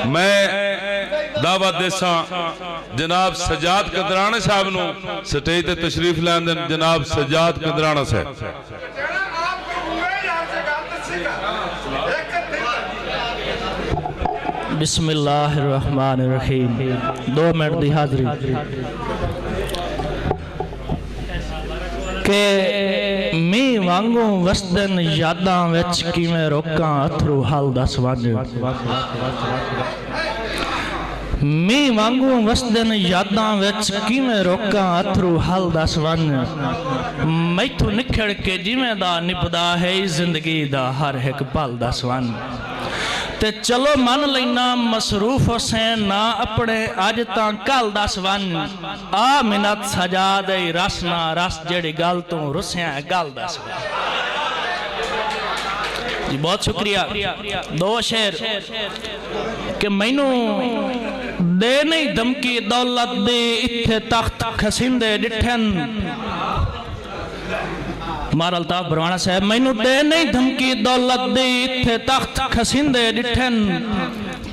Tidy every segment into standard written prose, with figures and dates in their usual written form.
मैं दावत देसा जनाब सजाद कंदराना साहब नूं स्टेज ते तशरीफ लैन देन। जनाब सजाद कंदराना साहब। बिस्मिल्लाहिर्रहमानिर्रहीम। 2 मिनट दी हाज़री के मी वांगू वसदन यादां विच किवें रोकां अथरू हाल दस वंज। मी वांगू वसदन यादां विच किवें रोकां अथरू हाल दस वंज। मैथों निखड़ के जिवें दा निभदा है जिंदगी दा हर एक पल दस वंज। ते चलो मन लेना मसरूफ हुसैन ना अपने अज तां कल दस वन। आ मिनत सजा दे रस ना रस जेड़ी गल तू रुसिया गल दस जी। बहुत शुक्रिया। 2 शेर कि मैनू दे नहीं धमकी दौलत दे इत्थे तख्त खसिंदे डिठन। मार अल्ताफ बरवाना साहब। मैनू दे नहीं धमकी दौलत दी इत्थे तख्त खसिंदे डिठन।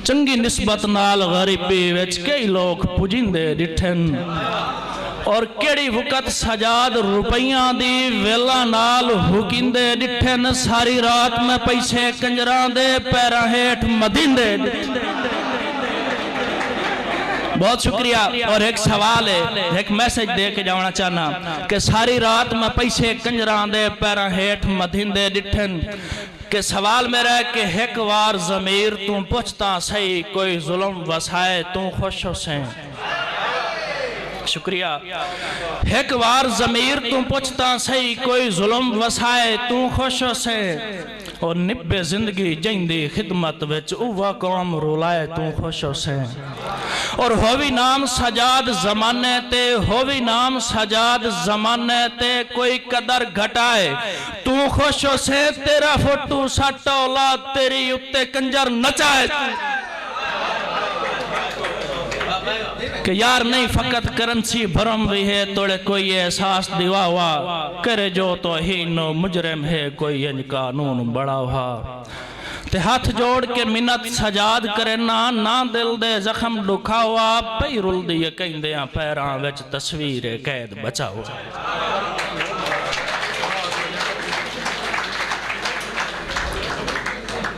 चंगी निस्बत नाल गरीबी विच कई लोग पुजिंदे डिठन। और केड़ी वक़्त सजाद रुपइयां दी वेला नाल हुकिंदे डिठन। सारी रात में पैसे कंजरां दे पैरां हेठ मदिंदे। बहुत शुक्रिया। और एक सवाल है, एक मैसेज दे के जाना चाहना कि सारी रात में पैसे कंजरां दे पैरां हेठ मदिंदे डिठन। के सवाल मेरा है कि एक बार ज़मीर तू पुछता सही कोई जुल्म वसाए तू खुश हुसैं। शुक्रिया। एक बार ज़मीर तू पुछता सही कोई जुल्म वसाए तू खुश हुसैं। और निब्बे जिंदगी जैंदी खिदमत विच उवा कौम रुलाए तू खुश हुसैं। और होवी नाम सजाद जमाने ते होवी नाम सजाद जमाने ते कोई कदर घटाए तू खुश हुसैं। तेरा फोटू सट औलाद तेरी उत्ते कंजर नचाए। कि यार नहीं फकत करंसी भरम भी है तोड़े कोई एहसास दिवा हुआ करे जो तो ही नो मुजरम है कोई इन कानून बड़ा हुआ। ते हाथ जोड़ के मिन्नत सजाद करे ना दिल दे जख्म दुखा हुआ। पई रुल दी कहंदे पैरां विच तस्वीर कैद बचा हुआ।